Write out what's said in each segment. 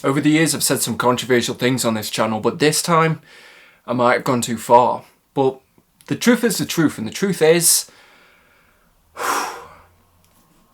Over the years I've said some controversial things on this channel, but this time I might have gone too far. But the truth is the truth, and the truth is,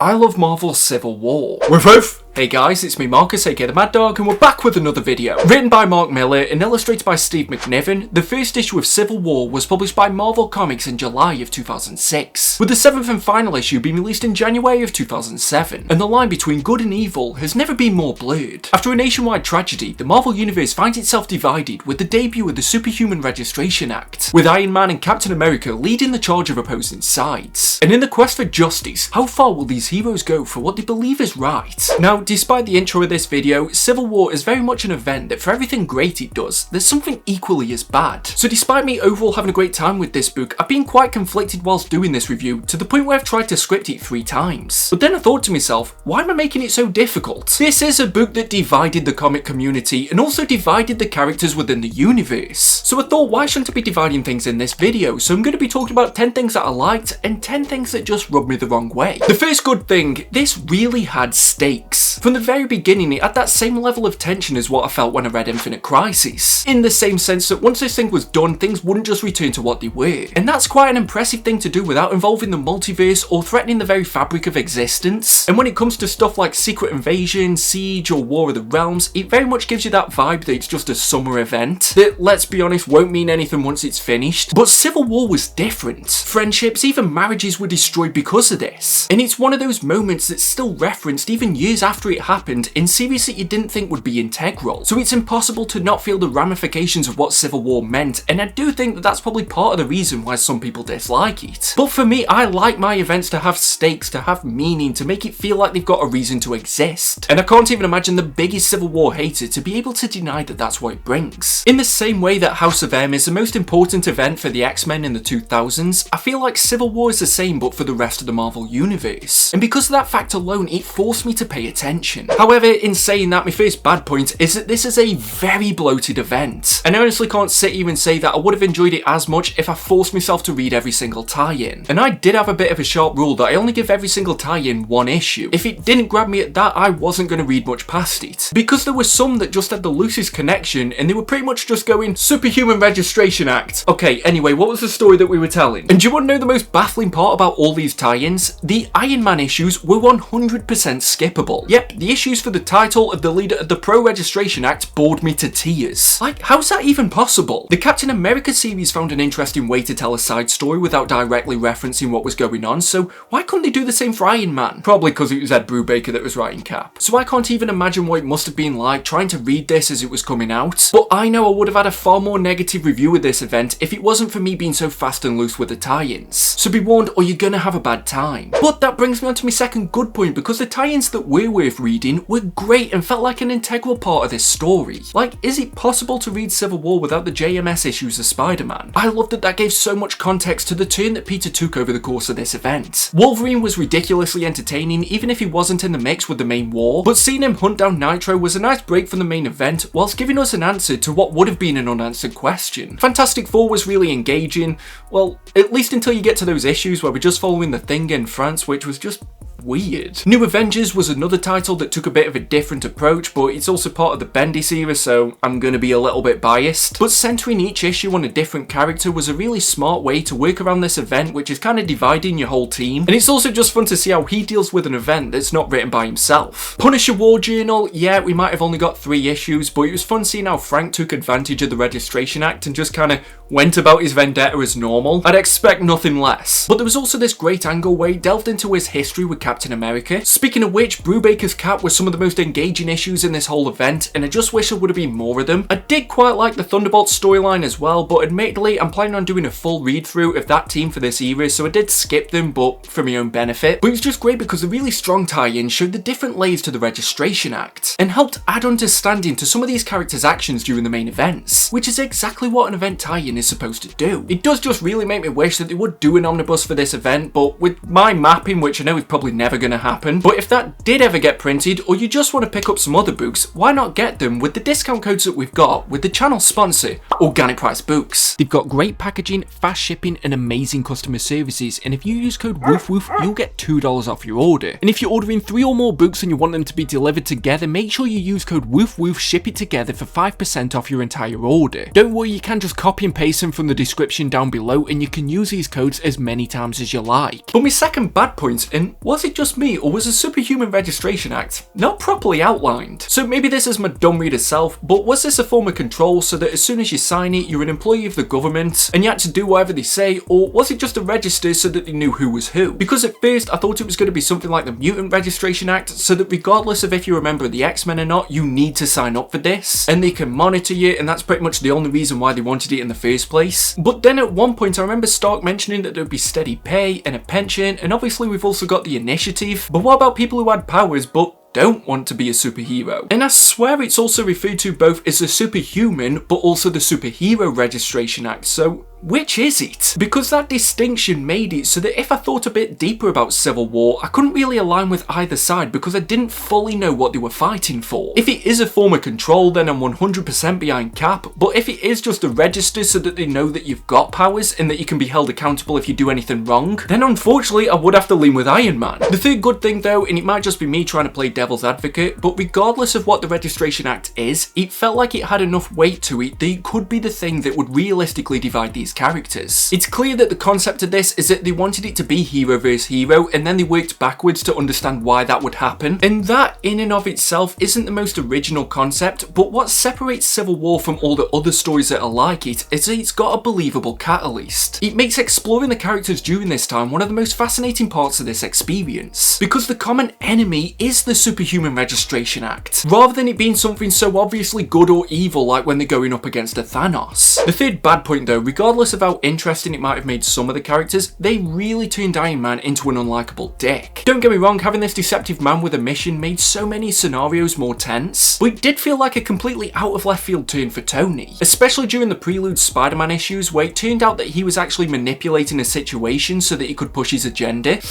I love Marvel's Civil War. Woof woof! Hey guys, it's me Marcus, aka the Mad Dog, and we're back with another video. Written by Mark Millar and illustrated by Steve McNiven, the first issue of Civil War was published by Marvel Comics in July of 2006, with the 7th and final issue being released in January of 2007, and the line between good and evil has never been more blurred. After a nationwide tragedy, the Marvel Universe finds itself divided with the debut of the Superhuman Registration Act, with Iron Man and Captain America leading the charge of opposing sides. And in the quest for justice, how far will these heroes go for what they believe is right? Now, despite the intro of this video, Civil War is very much an event that for everything great it does, there's something equally as bad. So despite me overall having a great time with this book, I've been quite conflicted whilst doing this review, to the point where I've tried to script it 3 times. But then I thought to myself, why am I making it so difficult? This is a book that divided the comic community and also divided the characters within the universe. So I thought, why shouldn't I be dividing things in this video? So I'm going to be talking about 10 things that I liked and 10 things that just rubbed me the wrong way. The first good thing, this really had stakes. From the very beginning, it had that same level of tension as what I felt when I read Infinite Crisis, in the same sense that once this thing was done, things wouldn't just return to what they were. And that's quite an impressive thing to do without involving the multiverse or threatening the very fabric of existence. And when it comes to stuff like Secret Invasion, Siege, or War of the Realms, it very much gives you that vibe that it's just a summer event that, let's be honest, won't mean anything once it's finished. But Civil War was different. Friendships, even marriages were destroyed because of this. And it's one of those moments that's still referenced even years after it happened in series that you didn't think would be integral. So it's impossible to not feel the ramifications of what Civil War meant, and I do think that that's probably part of the reason why some people dislike it. But for me, I like my events to have stakes, to have meaning, to make it feel like they've got a reason to exist. And I can't even imagine the biggest Civil War hater to be able to deny that that's what it brings. In the same way that House of M is the most important event for the X-Men in the 2000s, I feel like Civil War is the same but for the rest of the Marvel Universe. And because of that fact alone, it forced me to pay attention. However, in saying that, my first bad point is that this is a very bloated event. And I honestly can't sit here and say that I would have enjoyed it as much if I forced myself to read every single tie-in. And I did have a bit of a sharp rule that I only give every single tie-in 1 issue. If it didn't grab me at that, I wasn't going to read much past it. Because there were some that just had the loosest connection and they were pretty much just going, Superhuman Registration Act. Okay, anyway, what was the story that we were telling? And do you want to know the most baffling part about all these tie-ins? The Iron Man issues were 100% skippable. Yep, the issues for the title of the leader of the Pro-Registration Act bored me to tears. Like, how's that even possible? The Captain America series found an interesting way to tell a side story without directly referencing what was going on, so why couldn't they do the same for Iron Man? Probably because it was Ed Brubaker that was writing Cap. So I can't even imagine what it must have been like trying to read this as it was coming out. But I know I would have had a far more negative review of this event if it wasn't for me being so fast and loose with the tie-ins. So be warned or you're gonna have a bad time. But that brings me on to my second good point, because the tie-ins that were worth reading were great and felt like an integral part of this story. Like, is it possible to read Civil War without the JMS issues of Spider-Man? I love that gave so much context to the turn that Peter took over the course of this event. Wolverine was ridiculously entertaining even if he wasn't in the mix with the main war, but seeing him hunt down Nitro was a nice break from the main event whilst giving us an answer to what would have been an unanswered question. Fantastic Four was really engaging, well, at least until you get to those issues where we're just following the Thing in France, which was just weird. New Avengers was another title that took a bit of a different approach, but it's also part of the Bendis era, so I'm gonna be a little bit biased. But centering each issue on a different character was a really smart way to work around this event, which is kind of dividing your whole team. And it's also just fun to see how he deals with an event that's not written by himself. Punisher War Journal, yeah, we might have only got 3 issues, but it was fun seeing how Frank took advantage of the Registration Act and just kind of went about his vendetta as normal. I'd expect nothing less. But there was also this great angle where he delved into his history with Captain America. Speaking of which, Brubaker's Cap was some of the most engaging issues in this whole event, and I just wish there would have been more of them. I did quite like the Thunderbolt storyline as well, but admittedly, I'm planning on doing a full read-through of that team for this era, so I did skip them, but for my own benefit. But it was just great because the really strong tie-in showed the different layers to the Registration Act, and helped add understanding to some of these characters' actions during the main events, which is exactly what an event tie-in is supposed to do. It does just really make me wish that they would do an omnibus for this event, but with my mapping, which I know is probably never going to happen, but if that did ever get printed, or you just want to pick up some other books, why not get them with the discount codes that we've got with the channel sponsor, Organic Price Books. They've got great packaging, fast shipping, and amazing customer services, and if you use code WOOFWOOF, you'll get $2 off your order. And if you're ordering 3 or more books and you want them to be delivered together, make sure you use code WOOFWOOF, ship it together for 5% off your entire order. Don't worry, you can just copy and paste them from the description down below, and you can use these codes as many times as you like. But my second bad point, and was it just me, or was the Superhuman Registration Act not properly outlined? So maybe this is my dumb reader self, but was this a form of control so that as soon as you sign it, you're an employee of the government, and you had to do whatever they say, or was it just a register so that they knew who was who? Because at first I thought it was going to be something like the Mutant Registration Act, so that regardless of if you're a member of the X-Men or not, you need to sign up for this, and they can monitor you, and that's pretty much the only reason why they wanted it in the first place. But then at one point I remember Stark mentioning that there would be steady pay and a pension, and obviously we've also got the initiative, but what about people who had powers but don't want to be a superhero? And I swear it's also referred to both as the Superhuman but also the Superhero Registration Act, so which is it? Because that distinction made it so that if I thought a bit deeper about Civil War, I couldn't really align with either side because I didn't fully know what they were fighting for. If it is a form of control, then I'm 100% behind Cap, but if it is just a register so that they know that you've got powers and that you can be held accountable if you do anything wrong, then unfortunately I would have to lean with Iron Man. The third good thing though, and it might just be me trying to play devil's advocate, but regardless of what the Registration Act is, it felt like it had enough weight to it that it could be the thing that would realistically divide these characters. It's clear that the concept of this is that they wanted it to be hero versus hero, and then they worked backwards to understand why that would happen, and that in and of itself isn't the most original concept, but what separates Civil War from all the other stories that are like it is that it's got a believable catalyst. It makes exploring the characters during this time one of the most fascinating parts of this experience, because the common enemy is the Superhuman Registration Act, rather than it being something so obviously good or evil like when they're going up against a Thanos. The third bad point though, regardless of how interesting it might have made some of the characters, they really turned Iron Man into an unlikable dick. Don't get me wrong, having this deceptive man with a mission made so many scenarios more tense, but it did feel like a completely out of left field turn for Tony, especially during the prelude Spider-Man issues where it turned out that he was actually manipulating a situation so that he could push his agenda.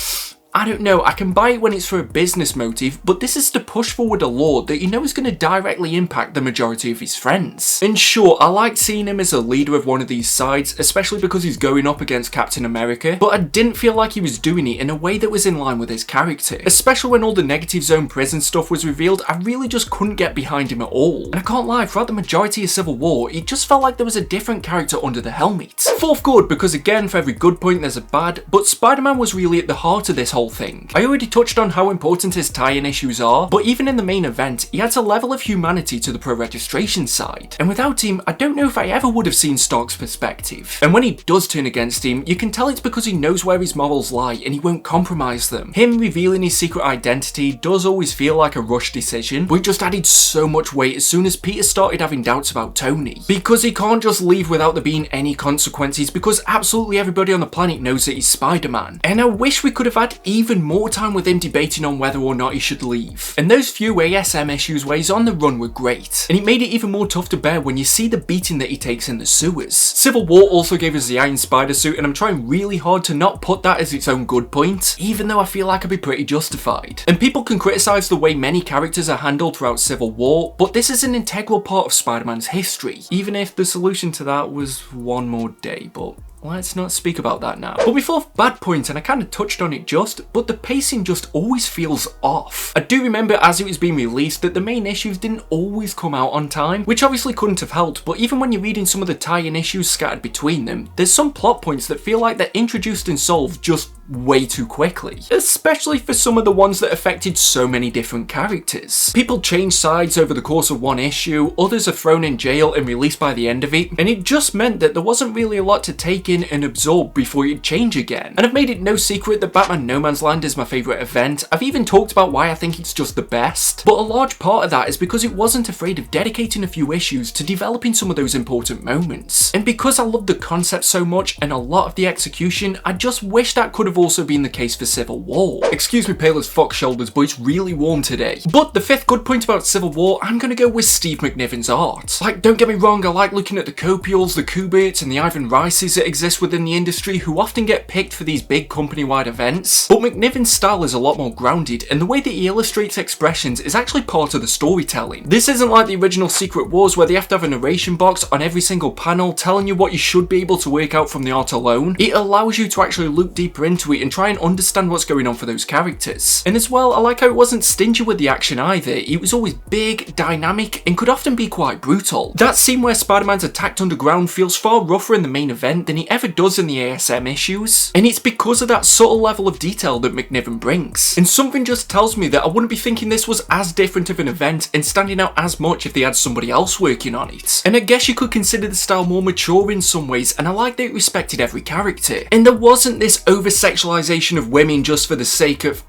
I don't know, I can buy it when it's for a business motive, but this is to push forward a law that you know is going to directly impact the majority of his friends. And sure, I liked seeing him as a leader of one of these sides, especially because he's going up against Captain America, but I didn't feel like he was doing it in a way that was in line with his character. Especially when all the Negative Zone prison stuff was revealed, I really just couldn't get behind him at all. And I can't lie, throughout the majority of Civil War, it just felt like there was a different character under the helmet. Fourth good, because again, for every good point there's a bad, but Spider-Man was really at the heart of this whole thing. I already touched on how important his tie-in issues are, but even in the main event, he adds a level of humanity to the pro-registration side. And without him, I don't know if I ever would have seen Stark's perspective. And when he does turn against him, you can tell it's because he knows where his morals lie and he won't compromise them. Him revealing his secret identity does always feel like a rushed decision, but it just added so much weight as soon as Peter started having doubts about Tony. Because he can't just leave without there being any consequences, because absolutely everybody on the planet knows that he's Spider-Man. And I wish we could have had even more time with him debating on whether or not he should leave. And those few ASM issues where he's on the run were great, and it made it even more tough to bear when you see the beating that he takes in the sewers. Civil War also gave us the Iron Spider suit, and I'm trying really hard to not put that as its own good point, even though I feel like I'd be pretty justified. And people can criticise the way many characters are handled throughout Civil War, but this is an integral part of Spider-Man's history, even if the solution to that was one more day, but let's not speak about that now. But my fourth bad point, and I kind of touched on it just, but the pacing just always feels off. I do remember as it was being released that the main issues didn't always come out on time, which obviously couldn't have helped, but even when you're reading some of the tie-in issues scattered between them, there's some plot points that feel like they're introduced and solved just way too quickly, especially for some of the ones that affected so many different characters. People change sides over the course of one issue, others are thrown in jail and released by the end of it, and it just meant that there wasn't really a lot to take in and absorb before you'd change again. And I've made it no secret that Batman No Man's Land is my favourite event. I've even talked about why I think it's just the best, but a large part of that is because it wasn't afraid of dedicating a few issues to developing some of those important moments. And because I love the concept so much and a lot of the execution, I just wish that could have have also been the case for Civil War. Excuse me pale as fox shoulders, but it's really warm today. But the fifth good point about Civil War, I'm gonna go with Steve McNiven's art. Like, don't get me wrong, I like looking at the Copials, the Kuberts, and the Ivan Rices that exist within the industry who often get picked for these big company-wide events. But McNiven's style is a lot more grounded, and the way that he illustrates expressions is actually part of the storytelling. This isn't like the original Secret Wars where they have to have a narration box on every single panel telling you what you should be able to work out from the art alone. It allows you to actually look deeper into it and try and understand what's going on for those characters. And as well, I like how it wasn't stingy with the action either. It was always big, dynamic, and could often be quite brutal. That scene where Spider-Man's attacked underground feels far rougher in the main event than he ever does in the ASM issues. And it's because of that subtle level of detail that McNiven brings. And something just tells me that I wouldn't be thinking this was as different of an event and standing out as much if they had somebody else working on it. And I guess you could consider the style more mature in some ways, and I like that it respected every character. And there wasn't this over-sexualization of women just for the sake of,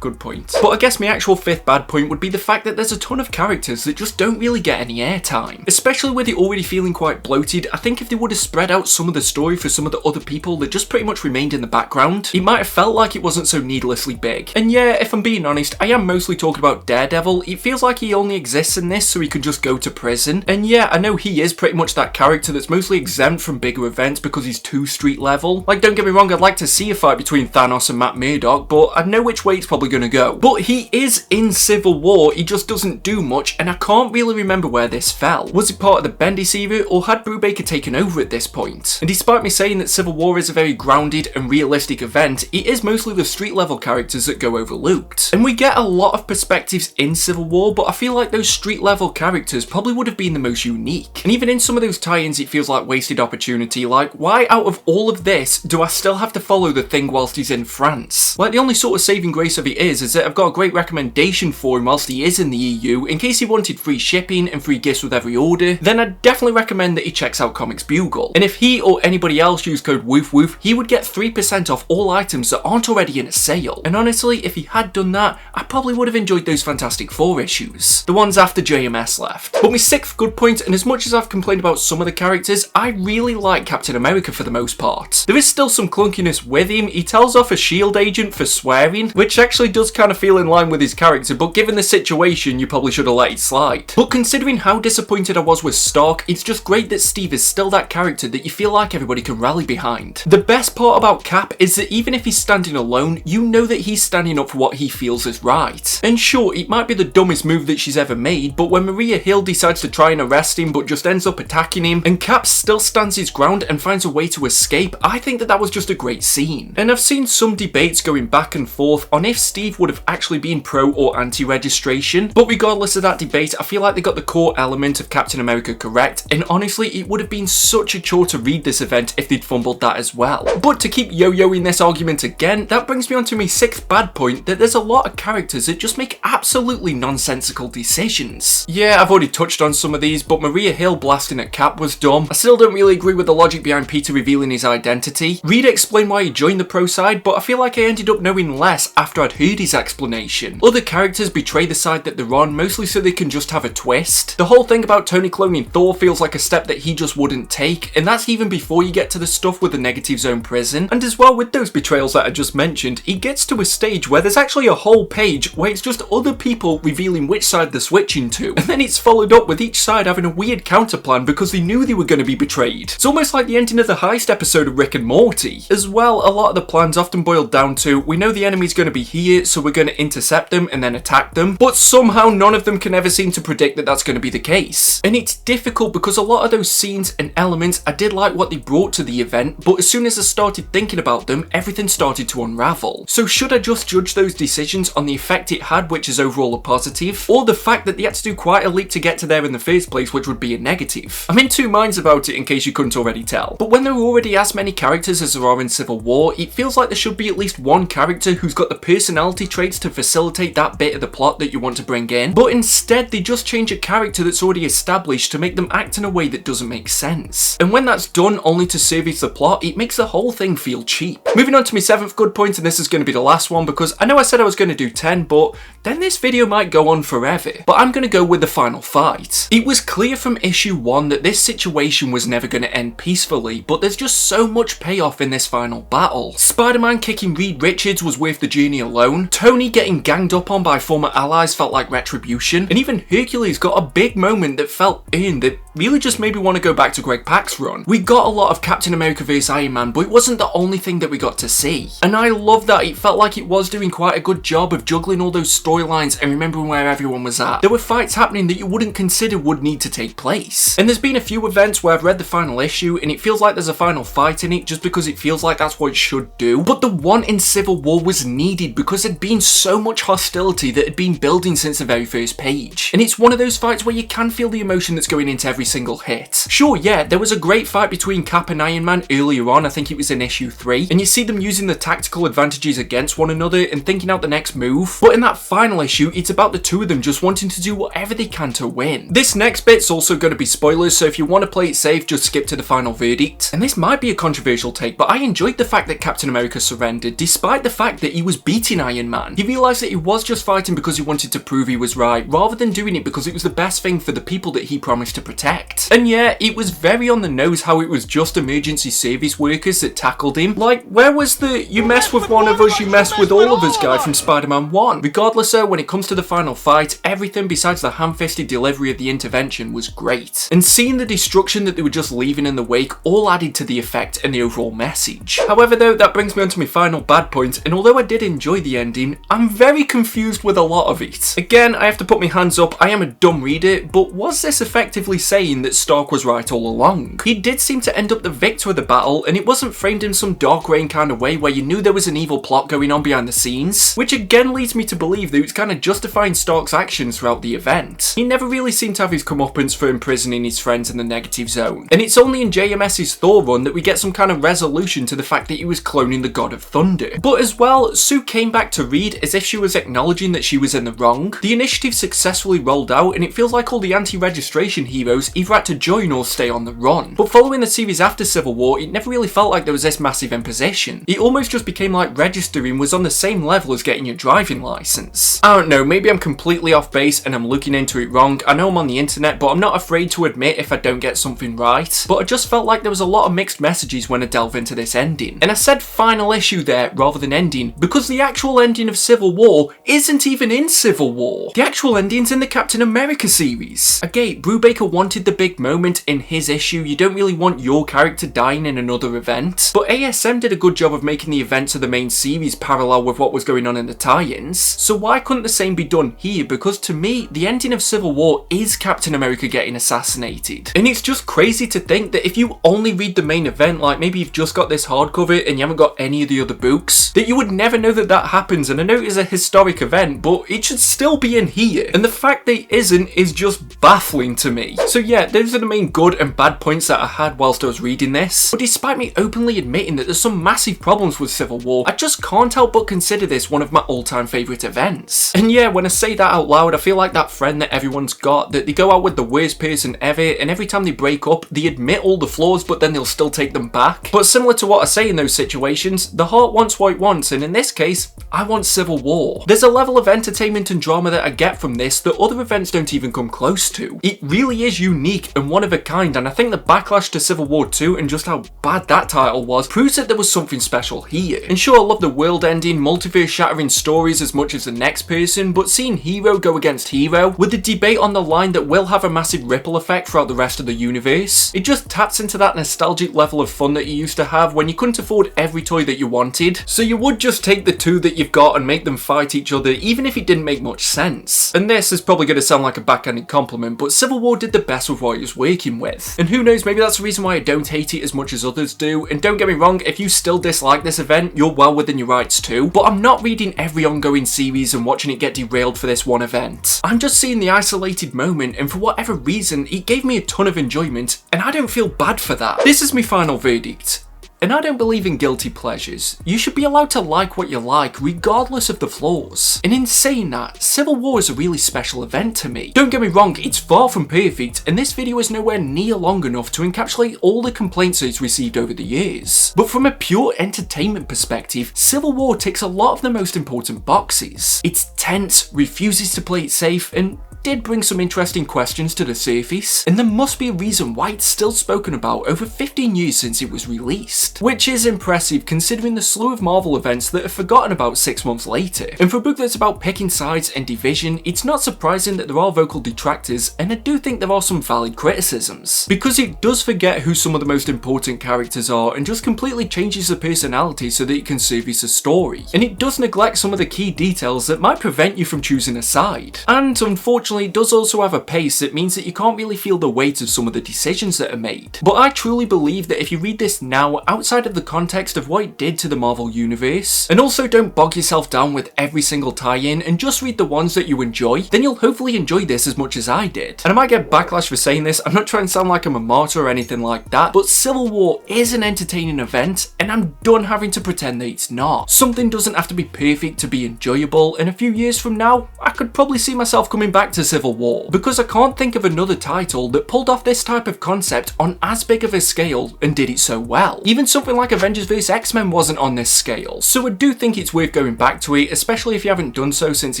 good point. But I guess my actual fifth bad point would be the fact that there's a ton of characters that just don't really get any airtime. Especially with it already feeling quite bloated, I think if they would have spread out some of the story for some of the other people that just pretty much remained in the background, it might have felt like it wasn't so needlessly big. And yeah, if I'm being honest, I am mostly talking about Daredevil. It feels like he only exists in this so he could just go to prison. And yeah, I know he is pretty much that character that's mostly exempt from bigger events because he's too street level. Like, don't get me wrong, I'd like to see a fight between Thanos and Matt Murdock, but I know which way it's probably gonna go. But he is in Civil War, he just doesn't do much, and I can't really remember where this fell. Was it part of the Bendis era, or had Brubaker taken over at this point? And despite me saying that Civil War is a very grounded and realistic event, it is mostly the street level characters that go overlooked. And we get a lot of perspectives in Civil War, but I feel like those street level characters probably would have been the most unique. And even in some of those tie-ins it feels like wasted opportunity. Like, why out of all of this do I still have to follow the Thing whilst he's in France? Like, the only sort of saving grace of it is that I've got a great recommendation for him whilst he is in the EU. In case he wanted free shipping and free gifts with every order, then I'd definitely recommend that he checks out Comics Bugle. And if he or anybody else used code WOOF, he would get 3% off all items that aren't already in a sale. And honestly, if he had done that, I probably would have enjoyed those Fantastic Four issues, the ones after JMS left. But my sixth good point, and as much as I've complained about some of the characters, I really like Captain America for the most part. There is still some clunkiness with him. He tells off a SHIELD agent for swearing, which actually does kind of feel in line with his character, but given the situation, you probably should have let it slide. But considering how disappointed I was with Stark, it's just great that Steve is still that character that you feel like everybody can rally behind. The best part about Cap is that even if he's standing alone, you know that he's standing up for what he feels is right. And sure, it might be the dumbest move that she's ever made, but when Maria Hill decides to try and arrest him but just ends up attacking him, and Cap still stands his ground and finds a way to escape, I think that was just a great scene. And I've seen some debates going back and forth on if Steve would have actually been pro or anti-registration, but regardless of that debate, I feel like they got the core element of Captain America correct, and honestly, it would have been such a chore to read this event if they'd fumbled that as well. But to keep yo-yoing this argument again, that brings me on to my sixth bad point, that there's a lot of characters that just make absolutely nonsensical decisions. Yeah, I've already touched on some of these, but Maria Hill blasting at Cap was dumb. I still don't really agree with the logic behind Peter revealing his identity. Reed explained why he joined the pro side, but I feel like I ended up knowing less after I'd heard his explanation. Other characters betray the side that they're on, mostly so they can just have a twist. The whole thing about Tony cloning Thor feels like a step that he just wouldn't take, and that's even before you get to the stuff with the Negative Zone prison. And as well, with those betrayals that I just mentioned, it gets to a stage where there's actually a whole page where it's just other people revealing which side they're switching to, and then it's followed up with each side having a weird counterplan because they knew they were going to be betrayed. It's almost like the ending of the Heist episode of Rick and Morty. As well, a lot of the plans often boil down to, we know the enemy's going to be here, so we're going to intercept them and then attack them, but somehow none of them can ever seem to predict that that's going to be the case. And it's difficult because a lot of those scenes and elements, I did like what they brought to the event, but as soon as I started thinking about them, everything started to unravel. So should I just judge those decisions on the effect it had, which is overall a positive, or the fact that they had to do quite a leap to get to there in the first place, which would be a negative? I'm in two minds about it in case you couldn't already tell. But when there are already as many characters as there are in Civil War, it feels like there should be at least one character who's got the personality traits to facilitate that bit of the plot that you want to bring in, but instead they just change a character that's already established to make them act in a way that doesn't make sense. And when that's done only to service the plot, it makes the whole thing feel cheap. Moving on to my 7th good point, and this is going to be the last one because I know I said I was going to do 10, but then this video might go on forever. But I'm going to go with the final fight. It was clear from issue 1 that this situation was never going to end peacefully, but there's just so much payoff in this final battle. Spider-Man kicking Reed Richards was worth the journey alone, Tony getting ganged up on by former allies felt like retribution, and even Hercules got a big moment that felt earned that really just made me want to go back to Greg Pak's run. We got a lot of Captain America vs Iron Man, but it wasn't the only thing that we got to see. And I love that it felt like it was doing quite a good job of juggling all those storylines and remembering where everyone was at. There were fights happening that you wouldn't consider would need to take place. And there's been a few events where I've read the final issue and it feels like there's a final fight in it just because it feels like that's what it should do. But the one in Civil War was needed because there'd been so much hostility that had been building since the very first page. And it's one of those fights where you can feel the emotion that's going into every single hit. Sure, yeah, there was a great fight between Cap and Iron Man earlier on, I think it was in issue 3, and you see them using the tactical advantages against one another and thinking out the next move. But in that final issue, it's about the two of them just wanting to do whatever they can to win. This next bit's also going to be spoilers, so if you want to play it safe, just skip to the final verdict. And this might be a controversial take, but I enjoyed the fact that Captain America surrendered, despite the fact that he was beating Iron Man. He realised that he was just fighting because he wanted to prove he was right, rather than doing it because it was the best thing for the people that he promised to protect. And yeah, it was very on the nose how it was just emergency service workers that tackled him. Like, where was the "you mess with one of us, you mess with all of us" guy from Spider-Man 1? Regardless though, when it comes to the final fight, everything besides the ham-fisted delivery of the intervention was great. And seeing the destruction that they were just leaving in the wake all added to the effect and the overall message. However though, that brings me on to my final bad point, and although I did enjoy the ending, I'm very confused with a lot of it. Again, I have to put my hands up, I am a dumb reader, but was this effectively saying that Stark was right all along? He did seem to end up the victor of the battle, and it wasn't framed in some Dark Reign kind of way where you knew there was an evil plot going on behind the scenes, which again leads me to believe that it was kind of justifying Stark's actions throughout the event. He never really seemed to have his comeuppance for imprisoning his friends in the negative zone, and it's only in JMS's Thor run that we get some kind of resolution to the fact that he was cloning the God of Thunder. But as well, Sue came back to Reed as if she was acknowledging that she was in the wrong. The initiative successfully rolled out, and it feels like all the anti-registration heroes either had to join or stay on the run. But following the series after Civil War, it never really felt like there was this massive imposition. It almost just became like registering was on the same level as getting your driving license. I don't know, maybe I'm completely off base and I'm looking into it wrong. I know I'm on the internet, but I'm not afraid to admit if I don't get something right. But I just felt like there was a lot of mixed messages when I delve into this ending. And I said final issue there rather than ending because the actual ending of Civil War isn't even in Civil War. The actual ending's in the Captain America series. Again, Brubaker wanted the big moment in his issue. You don't really want your character dying in another event. But ASM did a good job of making the events of the main series parallel with what was going on in the tie-ins. So why couldn't the same be done here? Because to me, the ending of Civil War is Captain America getting assassinated. And it's just crazy to think that if you only read the main event, like maybe you've just got this hardcover and you haven't got any of the other books, that you would never know that that happens. And I know it is a historic event, but it should still be in here. And the fact that it isn't is just baffling to me. So yeah, those are the main good and bad points that I had whilst I was reading this. But despite me openly admitting that there's some massive problems with Civil War, I just can't help but consider this one of my all-time favourite events. And yeah, when I say that out loud, I feel like that friend that everyone's got, that they go out with the worst person ever, and every time they break up, they admit all the flaws, but then they'll still take them back. But similar to what I say in those situations, the heart wants what it wants, and in this case, I want Civil War. There's a level of entertainment and drama that I get from this that other events don't even come close to. It really is unique and one of a kind, and I think the backlash to Civil War 2 and just how bad that title was proves that there was something special here. And sure, I love the world-ending, multiverse-shattering stories as much as the next person, but seeing hero go against hero, with the debate on the line that will have a massive ripple effect throughout the rest of the universe, it just taps into that nostalgic level of fun that you used to have when you couldn't afford every toy that you wanted. So you would just take the two that you've got and make them fight each other, even if it didn't make much sense. And this is probably going to sound like a backhanded compliment, but Civil War did the best with what it was working with. And who knows, maybe that's the reason why I don't hate it as much as others do. And don't get me wrong, if you still dislike this event, you're well within your rights too. But I'm not reading every ongoing series and watching it get derailed for this one event. I'm just seeing the isolated moment, and for whatever reason, it gave me a ton of enjoyment, and I don't feel bad for that. This is my final verdict. And I don't believe in guilty pleasures. You should be allowed to like what you like regardless of the flaws. And in saying that, Civil War is a really special event to me. Don't get me wrong, it's far from perfect, and this video is nowhere near long enough to encapsulate all the complaints it's received over the years. But from a pure entertainment perspective, Civil War ticks a lot of the most important boxes. It's tense, refuses to play it safe, and did bring some interesting questions to the surface, and there must be a reason why it's still spoken about over 15 years since it was released. Which is impressive considering the slew of Marvel events that are forgotten about 6 months later. And for a book that's about picking sides and division, it's not surprising that there are vocal detractors, and I do think there are some valid criticisms. Because it does forget who some of the most important characters are and just completely changes the personality so that it can service a story. And it does neglect some of the key details that might prevent you from choosing a side. And unfortunately, it does also have a pace that means that you can't really feel the weight of some of the decisions that are made. But I truly believe that if you read this now outside of the context of what it did to the Marvel universe, and also don't bog yourself down with every single tie-in and just read the ones that you enjoy, then you'll hopefully enjoy this as much as I did. And I might get backlash for saying this, I'm not trying to sound like I'm a martyr or anything like that, but Civil War is an entertaining event, and I'm done having to pretend that it's not. Something doesn't have to be perfect to be enjoyable, and a few years from now, I could probably see myself coming back to Civil War, because I can't think of another title that pulled off this type of concept on as big of a scale and did it so well. Even something like Avengers vs X-Men wasn't on this scale, so I do think it's worth going back to it, especially if you haven't done so since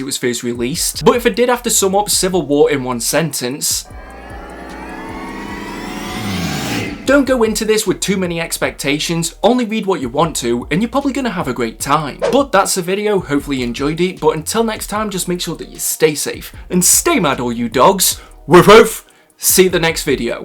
it was first released. But if I did have to sum up Civil War in one sentence, don't go into this with too many expectations, only read what you want to, and you're probably going to have a great time. But that's the video, hopefully you enjoyed it, but until next time, just make sure that you stay safe, and stay mad all you dogs. Woof woof! See you the next video.